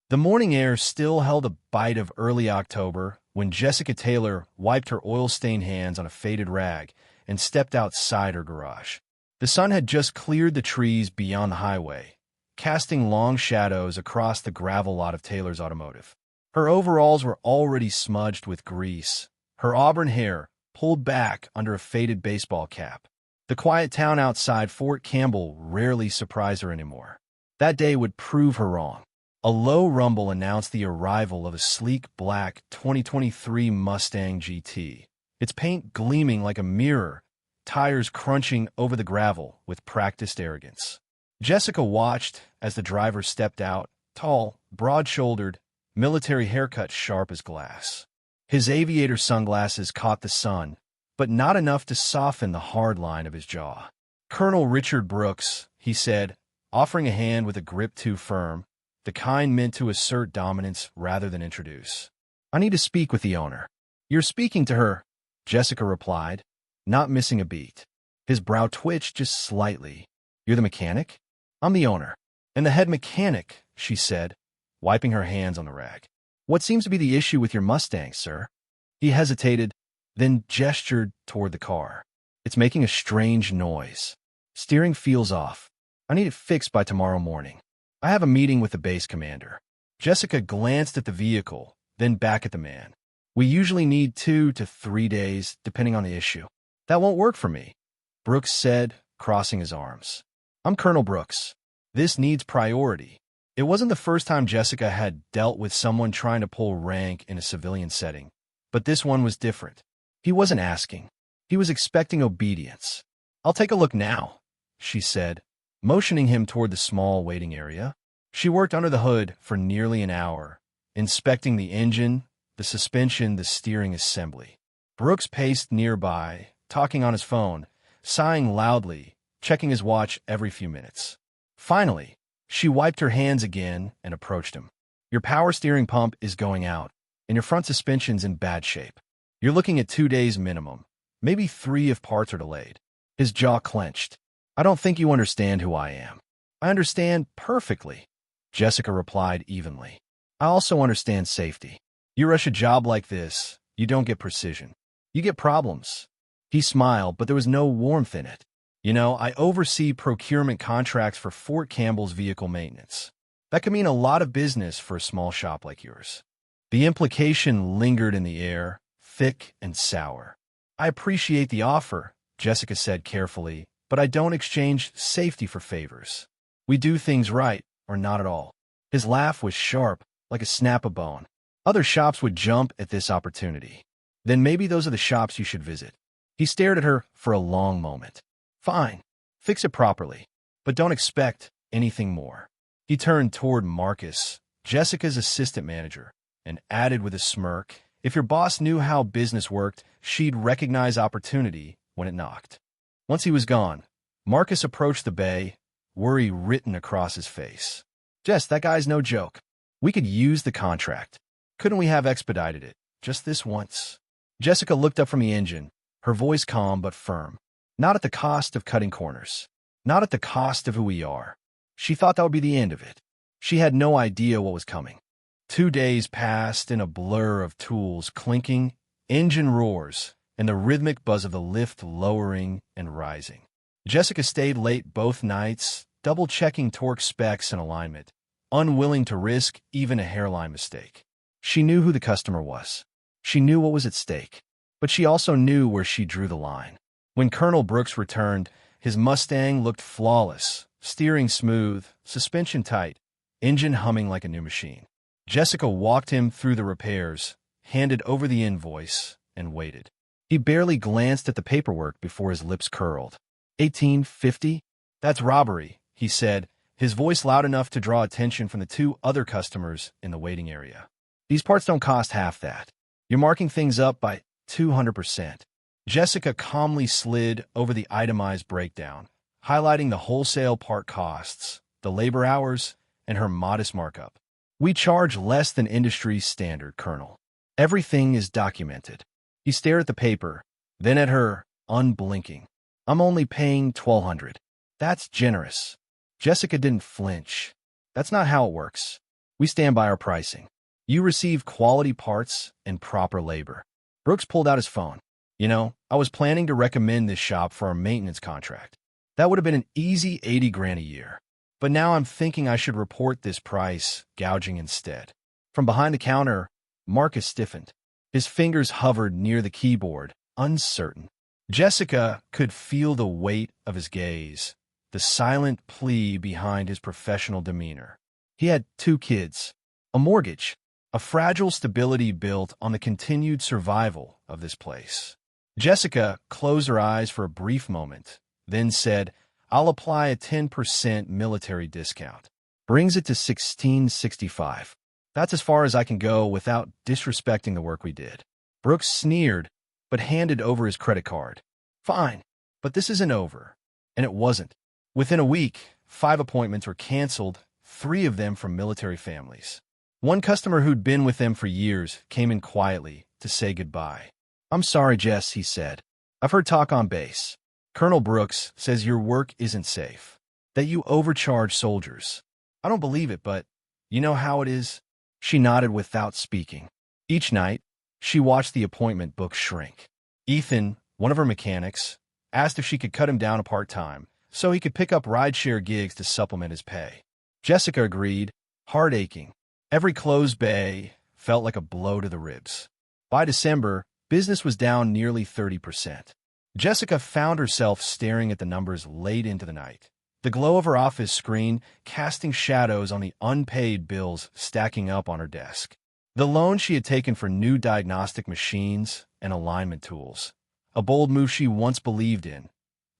The morning air still held a bite of early October when Jessica Taylor wiped her oil-stained hands on a faded rag and stepped outside her garage. The sun had just cleared the trees beyond the highway, casting long shadows across the gravel lot of Taylor's automotive. Her overalls were already smudged with grease, her auburn hair pulled back under a faded baseball cap. The quiet town outside Fort Campbell rarely surprised her anymore. That day would prove her wrong. A low rumble announced the arrival of a sleek black 2023 Mustang GT, its paint gleaming like a mirror, tires crunching over the gravel with practiced arrogance. Jessica watched as the driver stepped out, tall, broad-shouldered, military haircut sharp as glass. His aviator sunglasses caught the sun, but not enough to soften the hard line of his jaw. "Colonel Richard Brooks," he said, offering a hand with a grip too firm, the kind meant to assert dominance rather than introduce. "I need to speak with the owner." "You're speaking to her," Jessica replied, not missing a beat. His brow twitched just slightly. "You're the mechanic?" "I'm the owner." "And the head mechanic," she said, wiping her hands on the rag. "What seems to be the issue with your Mustang, sir?" He hesitated, then gestured toward the car. "It's making a strange noise. Steering feels off. I need it fixed by tomorrow morning. I have a meeting with the base commander." Jessica glanced at the vehicle, then back at the man. "We usually need 2 to 3 days, depending on the issue." "That won't work for me," Brooks said, crossing his arms. "I'm Colonel Brooks. This needs priority." It wasn't the first time Jessica had dealt with someone trying to pull rank in a civilian setting, but this one was different. He wasn't asking. He was expecting obedience. "I'll take a look now," she said, motioning him toward the small waiting area. She worked under the hood for nearly an hour, inspecting the engine, the suspension, the steering assembly. Brooks paced nearby, talking on his phone, sighing loudly, checking his watch every few minutes. Finally, she wiped her hands again and approached him. "Your power steering pump is going out, and your front suspension's in bad shape. You're looking at 2 days minimum, maybe 3 if parts are delayed." His jaw clenched. "I don't think you understand who I am." "I understand perfectly," Jessica replied evenly. "I also understand safety. You rush a job like this, you don't get precision. You get problems." He smiled, but there was no warmth in it. "You know, I oversee procurement contracts for Fort Campbell's vehicle maintenance. That could mean a lot of business for a small shop like yours." The implication lingered in the air, thick and sour. "I appreciate the offer," Jessica said carefully, "but I don't exchange safety for favors. We do things right, or not at all." His laugh was sharp, like a snap of bone. "Other shops would jump at this opportunity. Then maybe those are the shops you should visit." He stared at her for a long moment. "Fine. Fix it properly. But don't expect anything more." He turned toward Marcus, Jessica's assistant manager, and added with a smirk, "If your boss knew how business worked, she'd recognize opportunity when it knocked." Once he was gone, Marcus approached the bay, worry written across his face. "Jess, that guy's no joke. We could use the contract. Couldn't we have expedited it, just this once?" Jessica looked up from the engine, her voice calm but firm. "Not at the cost of cutting corners. Not at the cost of who we are." She thought that would be the end of it. She had no idea what was coming. 2 days passed in a blur of tools clinking, engine roars, and the rhythmic buzz of the lift lowering and rising. Jessica stayed late both nights, double-checking torque specs and alignment, unwilling to risk even a hairline mistake. She knew who the customer was. She knew what was at stake. But she also knew where she drew the line. When Colonel Brooks returned, his Mustang looked flawless, steering smooth, suspension tight, engine humming like a new machine. Jessica walked him through the repairs, handed over the invoice, and waited. He barely glanced at the paperwork before his lips curled. $18.50? That's robbery, he said, his voice loud enough to draw attention from the 2 other customers in the waiting area. "These parts don't cost half that. You're marking things up by 200%. Jessica calmly slid over the itemized breakdown, highlighting the wholesale part costs, the labor hours, and her modest markup. "We charge less than industry standard, Colonel. Everything is documented." He stared at the paper, then at her, unblinking. "I'm only paying $1,200. That's generous." Jessica didn't flinch. "That's not how it works. We stand by our pricing. You receive quality parts and proper labor. Brooks pulled out his phone. I was planning to recommend this shop for our maintenance contract. That would have been an easy 80 grand a year. But now I'm thinking I should report this price gouging instead. From behind the counter, Marcus stiffened. His fingers hovered near the keyboard, uncertain. Jessica could feel the weight of his gaze, the silent plea behind his professional demeanor. He had 2 kids, a mortgage, a fragile stability built on the continued survival of this place. Jessica closed her eyes for a brief moment, then said, "I'll apply a 10% military discount. Brings it to $16.65. That's as far as I can go without disrespecting the work we did." Brooks sneered, but handed over his credit card. "Fine, but this isn't over." And it wasn't. Within a week, 5 appointments were canceled, 3 of them from military families. One customer who'd been with them for years came in quietly to say goodbye. "I'm sorry, Jess," he said. "I've heard talk on base. Colonel Brooks says your work isn't safe, that you overcharge soldiers. I don't believe it, but you know how it is." She nodded without speaking. Each night, she watched the appointment book shrink. Ethan, one of her mechanics, asked if she could cut him down to part-time so he could pick up rideshare gigs to supplement his pay. Jessica agreed, heart aching. Every closed bay felt like a blow to the ribs. By December, business was down nearly 30%. Jessica found herself staring at the numbers late into the night. The glow of her office screen casting shadows on the unpaid bills stacking up on her desk. The loan she had taken for new diagnostic machines and alignment tools, a bold move she once believed in,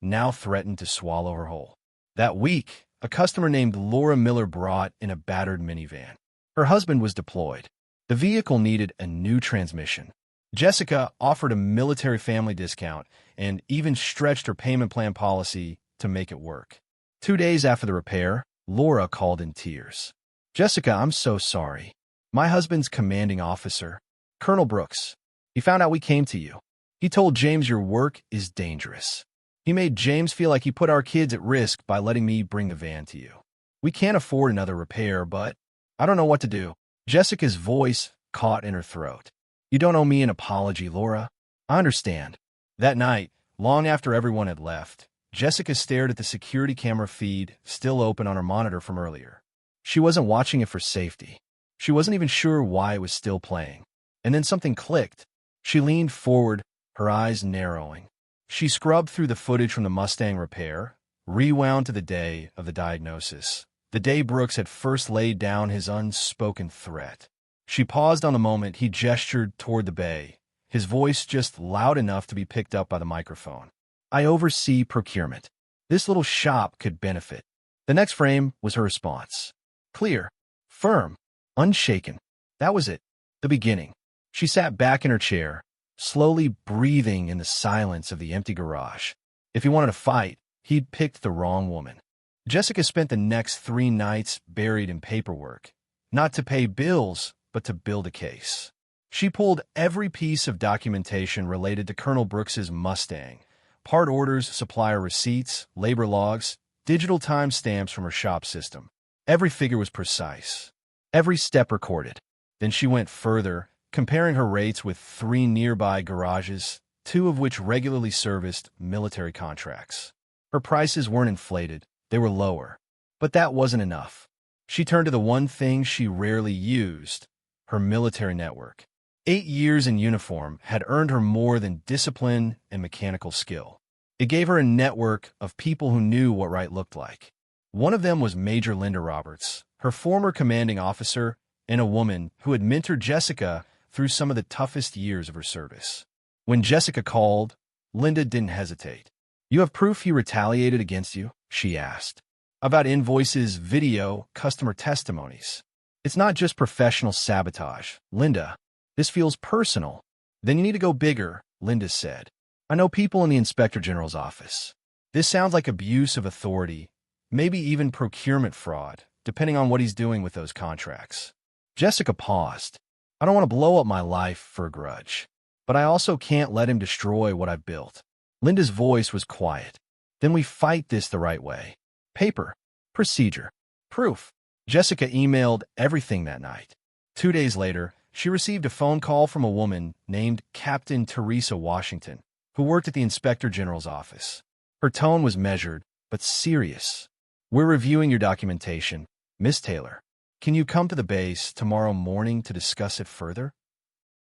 now threatened to swallow her whole. That week, a customer named Laura Miller brought in a battered minivan. Her husband was deployed. The vehicle needed a new transmission. Jessica offered a military family discount and even stretched her payment plan policy to make it work. 2 days after the repair, Laura called in tears. "Jessica, I'm so sorry. My husband's commanding officer, Colonel Brooks. He found out we came to you. He told James your work is dangerous. He made James feel like he put our kids at risk by letting me bring the van to you. We can't afford another repair, but I don't know what to do." Jessica's voice caught in her throat. "You don't owe me an apology, Laura. I understand." That night, long after everyone had left, Jessica stared at the security camera feed still open on her monitor from earlier. She wasn't watching it for safety. She wasn't even sure why it was still playing. And then something clicked. She leaned forward, her eyes narrowing. She scrubbed through the footage from the Mustang repair, rewound to the day of the diagnosis, the day Brooks had first laid down his unspoken threat. She paused on the moment he gestured toward the bay, his voice just loud enough to be picked up by the microphone. "I oversee procurement. This little shop could benefit." The next frame was her response. Clear, firm, unshaken. That was it, the beginning. She sat back in her chair, slowly breathing in the silence of the empty garage. If he wanted to fight, he'd picked the wrong woman. Jessica spent the next 3 nights buried in paperwork, not to pay bills, but to build a case. She pulled every piece of documentation related to Colonel Brooks's Mustang, part orders, supplier receipts, labor logs, digital timestamps from her shop system. Every figure was precise, every step recorded. Then she went further, comparing her rates with 3 nearby garages, 2 of which regularly serviced military contracts. Her prices weren't inflated, they were lower. But that wasn't enough. She turned to the one thing she rarely used, her military network. 8 years in uniform had earned her more than discipline and mechanical skill. It gave her a network of people who knew what right looked like. One of them was Major Linda Roberts, her former commanding officer, and a woman who had mentored Jessica through some of the toughest years of her service. When Jessica called, Linda didn't hesitate. "You have proof he retaliated against you?" she asked. "About invoices, video, customer testimonies. It's not just professional sabotage, Linda. This feels personal." "Then you need to go bigger," Linda said. "I know people in the Inspector General's office. This sounds like abuse of authority, maybe even procurement fraud, depending on what he's doing with those contracts." Jessica paused. "I don't want to blow up my life for a grudge, but I also can't let him destroy what I've built." Linda's voice was quiet. "Then we fight this the right way. Paper, procedure, proof." Jessica emailed everything that night. 2 days later, she received a phone call from a woman named Captain Teresa Washington, who worked at the Inspector General's office. Her tone was measured, but serious. "We're reviewing your documentation, Miss Taylor. Can you come to the base tomorrow morning to discuss it further?"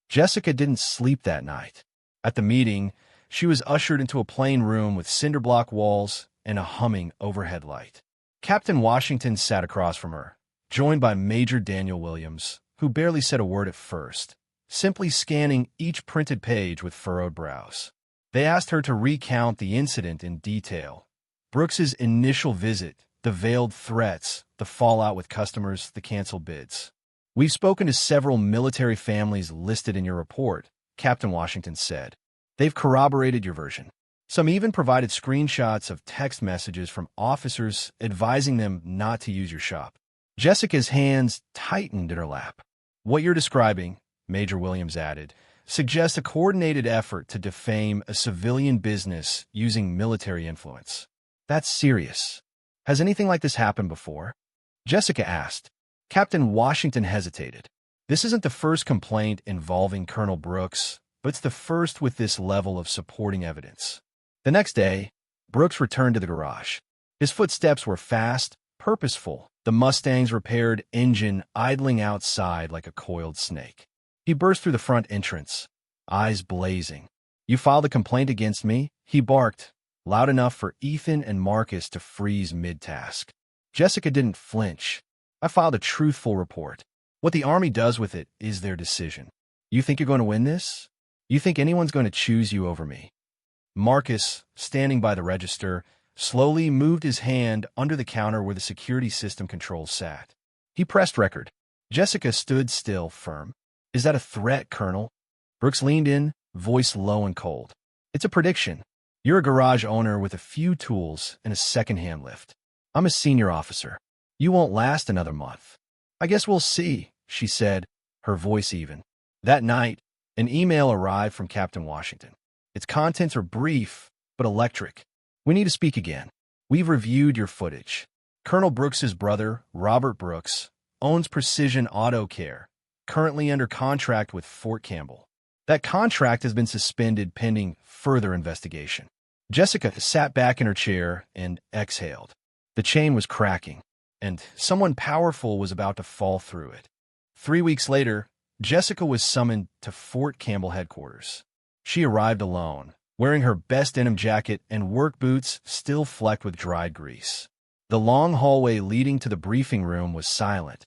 Jessica didn't sleep that night. At the meeting, she was ushered into a plain room with cinder-block walls and a humming overhead light. Captain Washington sat across from her, joined by Major Daniel Williams, who barely said a word at first, simply scanning each printed page with furrowed brows. They asked her to recount the incident in detail. Brooks's initial visit, the veiled threats, the fallout with customers, the canceled bids. "We've spoken to several military families listed in your report," Captain Washington said. "They've corroborated your version. Some even provided screenshots of text messages from officers advising them not to use your shop." Jessica's hands tightened in her lap. "What you're describing," Major Williams added, "suggests a coordinated effort to defame a civilian business using military influence. That's serious. Has anything like this happened before?" Jessica asked. Captain Washington hesitated. "This isn't the first complaint involving Colonel Brooks, but it's the first with this level of supporting evidence." The next day, Brooks returned to the garage. His footsteps were fast, purposeful, the Mustang's repaired engine idling outside like a coiled snake. He burst through the front entrance, eyes blazing. "You filed a complaint against me?" he barked, loud enough for Ethan and Marcus to freeze mid-task. Jessica didn't flinch. "I filed a truthful report. What the Army does with it is their decision. You think you're going to win this? You think anyone's going to choose you over me?" Marcus, standing by the register, slowly moved his hand under the counter where the security system controls sat. He pressed record. Jessica stood still, firm. "Is that a threat, Colonel?" Brooks leaned in, voice low and cold. "It's a prediction. You're a garage owner with a few tools and a second-hand lift. I'm a senior officer. You won't last another month." "I guess we'll see," she said, her voice even. That night, an email arrived from Captain Washington. Its contents are brief, but electric. "We need to speak again. We've reviewed your footage. Colonel Brooks's brother, Robert Brooks, owns Precision Auto Care, currently under contract with Fort Campbell. That contract has been suspended pending further investigation." Jessica sat back in her chair and exhaled. The chain was cracking, and someone powerful was about to fall through it. 3 weeks later, Jessica was summoned to Fort Campbell headquarters. She arrived alone, wearing her best denim jacket and work boots still flecked with dried grease. The long hallway leading to the briefing room was silent,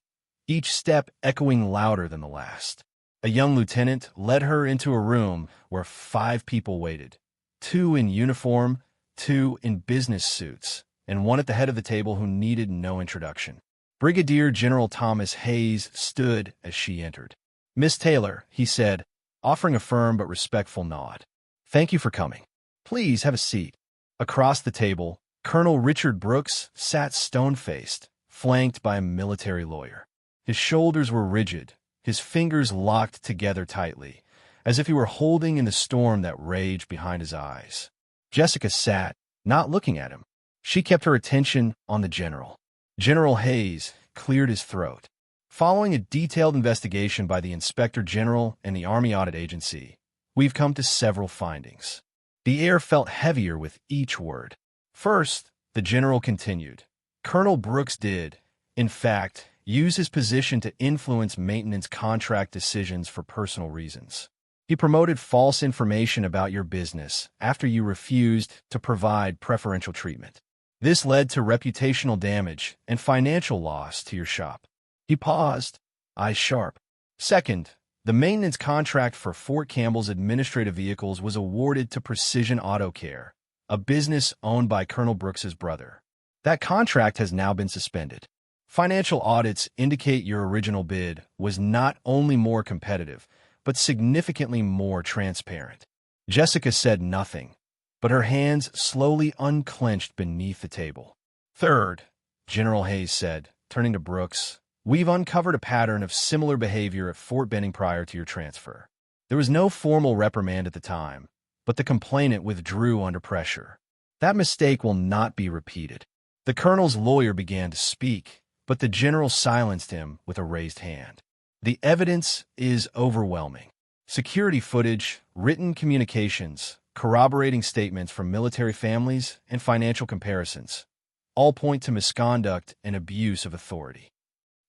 each step echoing louder than the last. A young lieutenant led her into a room where 5 people waited, 2 in uniform, 2 in business suits, and one at the head of the table who needed no introduction. Brigadier General Thomas Hayes stood as she entered. "Miss Taylor," he said, offering a firm but respectful nod. "Thank you for coming. Please have a seat." Across the table, Colonel Richard Brooks sat stone-faced, flanked by a military lawyer. His shoulders were rigid, his fingers locked together tightly, as if he were holding in the storm that raged behind his eyes. Jessica sat, not looking at him. She kept her attention on the general. General Hayes cleared his throat. "Following a detailed investigation by the Inspector General and the Army Audit Agency, we've come to several findings." The air felt heavier with each word. "First," the general continued, "Colonel Brooks did, in fact, use his position to influence maintenance contract decisions for personal reasons. He promoted false information about your business after you refused to provide preferential treatment. This led to reputational damage and financial loss to your shop." He paused, eyes sharp. "Second, the maintenance contract for Fort Campbell's administrative vehicles was awarded to Precision Auto Care, a business owned by Colonel Brooks's brother. That contract has now been suspended. Financial audits indicate your original bid was not only more competitive, but significantly more transparent." Jessica said nothing, but her hands slowly unclenched beneath the table. "Third," General Hayes said, turning to Brooks, "we've uncovered a pattern of similar behavior at Fort Benning prior to your transfer. There was no formal reprimand at the time, but the complainant withdrew under pressure. That mistake will not be repeated." The colonel's lawyer began to speak, but the general silenced him with a raised hand. The evidence is overwhelming. Security footage, written communications, corroborating statements from military families, and financial comparisons all point to misconduct and abuse of authority.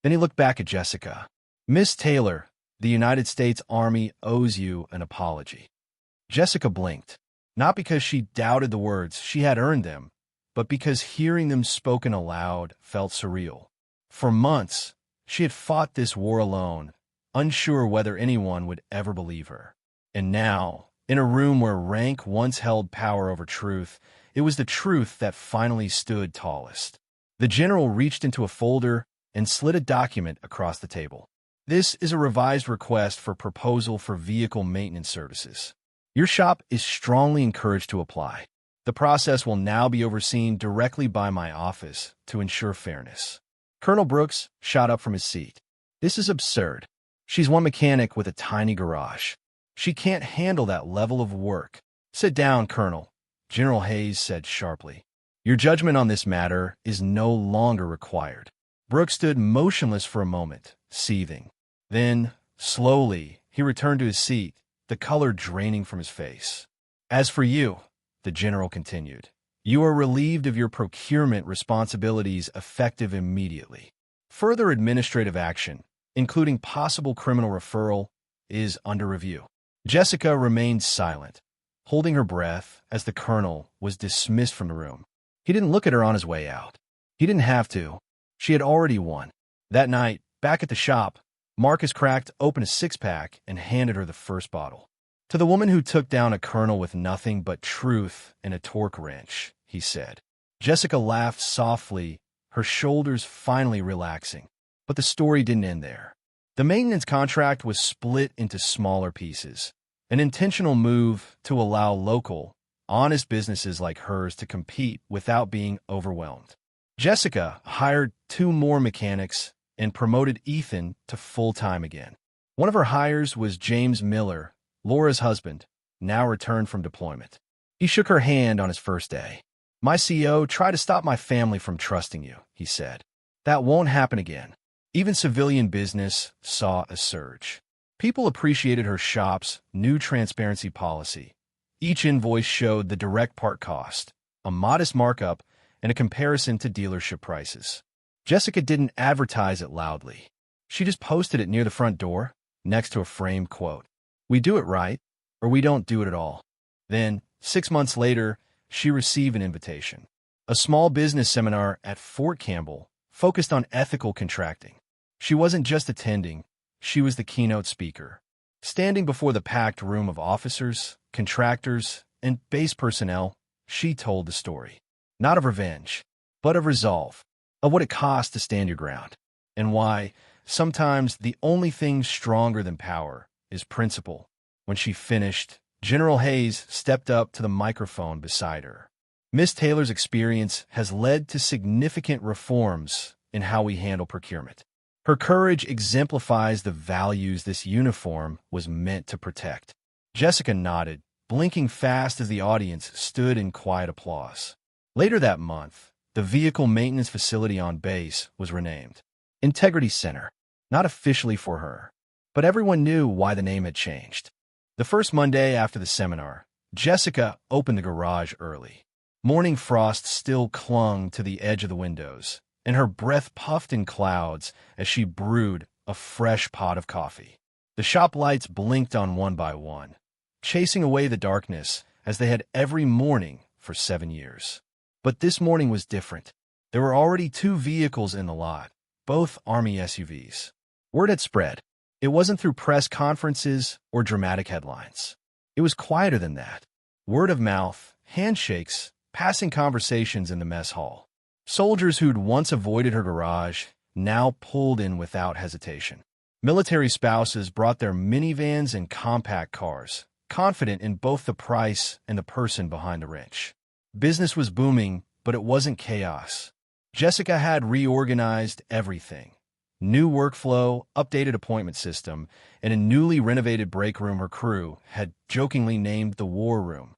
Then he looked back at Jessica. "Miss Taylor, the United States Army owes you an apology." Jessica blinked, not because she doubted the words, she had earned them, but because hearing them spoken aloud felt surreal. For months, she had fought this war alone, unsure whether anyone would ever believe her. And now, in a room where rank once held power over truth, it was the truth that finally stood tallest. The general reached into a folder and slid a document across the table. "This is a revised request for proposal for vehicle maintenance services. Your shop is strongly encouraged to apply. The process will now be overseen directly by my office to ensure fairness." Colonel Brooks shot up from his seat. "This is absurd. She's one mechanic with a tiny garage. She can't handle that level of work." "Sit down, Colonel," General Hayes said sharply. "Your judgment on this matter is no longer required." Brooks stood motionless for a moment, seething. Then, slowly, he returned to his seat, the color draining from his face. "As for you," the general continued, "you are relieved of your procurement responsibilities effective immediately. Further administrative action, including possible criminal referral, is under review." Jessica remained silent, holding her breath as the colonel was dismissed from the room. He didn't look at her on his way out. He didn't have to. She had already won. That night, back at the shop, Marcus cracked open a six-pack and handed her the first bottle. "To the woman who took down a colonel with nothing but truth and a torque wrench," he said. Jessica laughed softly, her shoulders finally relaxing. But the story didn't end there. The maintenance contract was split into smaller pieces, an intentional move to allow local, honest businesses like hers to compete without being overwhelmed. Jessica hired 2 more mechanics and promoted Ethan to full-time again. One of her hires was James Miller, Laura's husband, now returned from deployment. He shook her hand on his first day. "My CEO tried to stop my family from trusting you," he said. "That won't happen again." Even civilian business saw a surge. People appreciated her shop's new transparency policy. Each invoice showed the direct part cost, a modest markup, and a comparison to dealership prices. Jessica didn't advertise it loudly. She just posted it near the front door, next to a framed quote. "We do it right, or we don't do it at all." Then, 6 months later, she received an invitation. A small business seminar at Fort Campbell focused on ethical contracting. She wasn't just attending, she was the keynote speaker. Standing before the packed room of officers, contractors, and base personnel, she told the story. Not of revenge, but of resolve, of what it costs to stand your ground, and why, sometimes, the only thing stronger than power is principle. When she finished, General Hayes stepped up to the microphone beside her. "Miss Taylor's experience has led to significant reforms in how we handle procurement. Her courage exemplifies the values this uniform was meant to protect." Jessica nodded, blinking fast as the audience stood in quiet applause. Later that month, the vehicle maintenance facility on base was renamed Integrity Center, not officially for her, but everyone knew why the name had changed. The first Monday after the seminar, Jessica opened the garage early. Morning frost still clung to the edge of the windows, and her breath puffed in clouds as she brewed a fresh pot of coffee. The shop lights blinked on one by one, chasing away the darkness as they had every morning for 7 years. But this morning was different. There were already 2 vehicles in the lot, both Army SUVs. Word had spread. It wasn't through press conferences or dramatic headlines. It was quieter than that. Word of mouth, handshakes, passing conversations in the mess hall. Soldiers who'd once avoided her garage now pulled in without hesitation. Military spouses brought their minivans and compact cars, confident in both the price and the person behind the wrench. Business was booming, but it wasn't chaos. Jessica had reorganized everything. New workflow, updated appointment system, and a newly renovated break room her crew had jokingly named the War Room.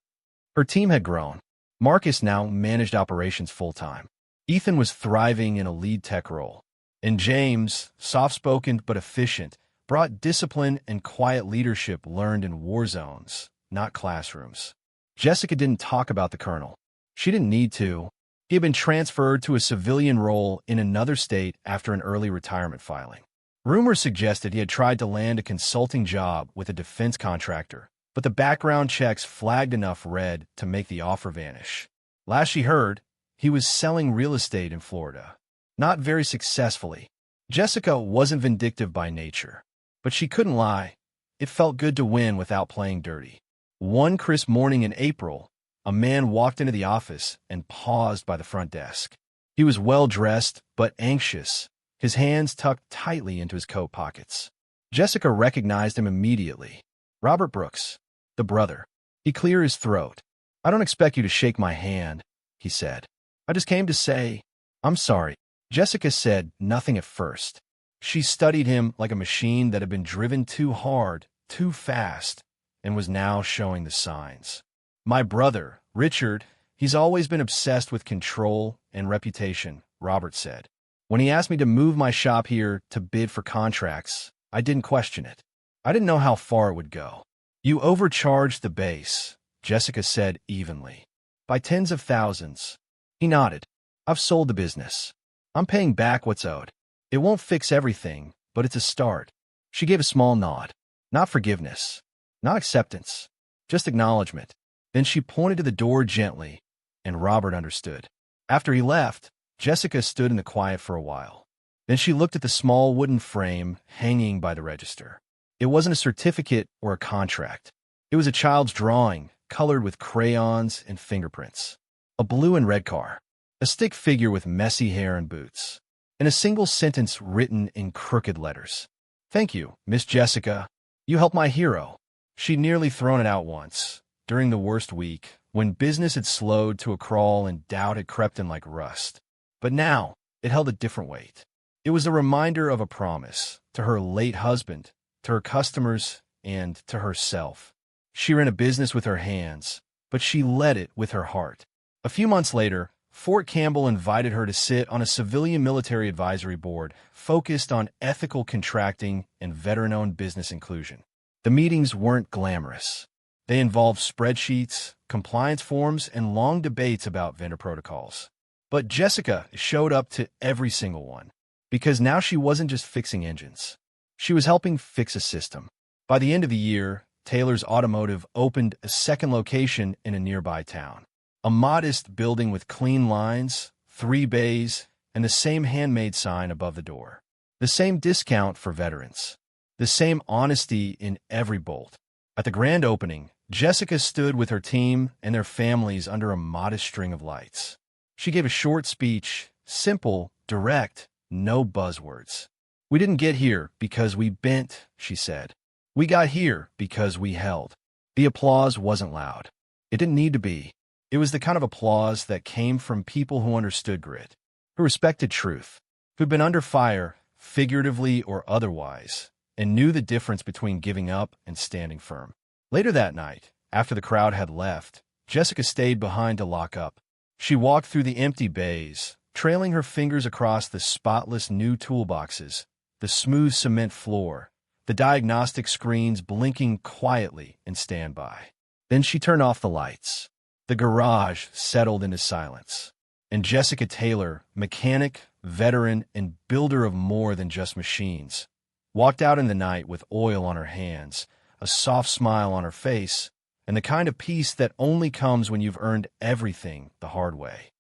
Her team had grown. Marcus now managed operations full-time. Ethan was thriving in a lead tech role. And James, soft-spoken but efficient, brought discipline and quiet leadership learned in war zones, not classrooms. Jessica didn't talk about the colonel. She didn't need to. He had been transferred to a civilian role in another state after an early retirement filing. Rumors suggested he had tried to land a consulting job with a defense contractor, but the background checks flagged enough red to make the offer vanish. Last she heard, he was selling real estate in Florida. Not very successfully. Jessica wasn't vindictive by nature, but she couldn't lie. It felt good to win without playing dirty. One crisp morning in April, a man walked into the office and paused by the front desk. He was well-dressed but anxious, his hands tucked tightly into his coat pockets. Jessica recognized him immediately. Robert Brooks, the brother. He cleared his throat. "I don't expect you to shake my hand," he said. "I just came to say, I'm sorry." Jessica said nothing at first. She studied him like a machine that had been driven too hard, too fast, and was now showing the signs. "My brother, Richard, he's always been obsessed with control and reputation," Robert said. "When he asked me to move my shop here to bid for contracts, I didn't question it. I didn't know how far it would go." "You overcharged the base," Jessica said evenly. "By tens of thousands." He nodded. "I've sold the business. I'm paying back what's owed. It won't fix everything, but it's a start." She gave a small nod. Not forgiveness. Not acceptance. Just acknowledgement. Then she pointed to the door gently, and Robert understood. After he left, Jessica stood in the quiet for a while. Then she looked at the small wooden frame hanging by the register. It wasn't a certificate or a contract. It was a child's drawing, colored with crayons and fingerprints. A blue and red car. A stick figure with messy hair and boots. And a single sentence written in crooked letters. "Thank you, Miss Jessica. You helped my hero." She'd nearly thrown it out once, during the worst week, when business had slowed to a crawl and doubt had crept in like rust. But now, it held a different weight. It was a reminder of a promise, to her late husband, to her customers, and to herself. She ran a business with her hands, but she led it with her heart. A few months later, Fort Campbell invited her to sit on a civilian military advisory board focused on ethical contracting and veteran-owned business inclusion. The meetings weren't glamorous. They involved spreadsheets, compliance forms, and long debates about vendor protocols. But Jessica showed up to every single one, because now she wasn't just fixing engines. She was helping fix a system. By the end of the year, Taylor's Automotive opened a second location in a nearby town. A modest building with clean lines, 3 bays, and the same handmade sign above the door. The same discount for veterans. The same honesty in every bolt. At the grand opening, Jessica stood with her team and their families under a modest string of lights. She gave a short speech, simple, direct, no buzzwords. "We didn't get here because we bent," she said. "We got here because we held." The applause wasn't loud. It didn't need to be. It was the kind of applause that came from people who understood grit, who respected truth, who'd been under fire, figuratively or otherwise, and knew the difference between giving up and standing firm. Later that night, after the crowd had left, Jessica stayed behind to lock up. She walked through the empty bays, trailing her fingers across the spotless new toolboxes, the smooth cement floor, the diagnostic screens blinking quietly in standby. Then she turned off the lights. The garage settled into silence, and Jessica Taylor, mechanic, veteran, and builder of more than just machines, walked out in the night with oil on her hands, a soft smile on her face, and the kind of peace that only comes when you've earned everything the hard way.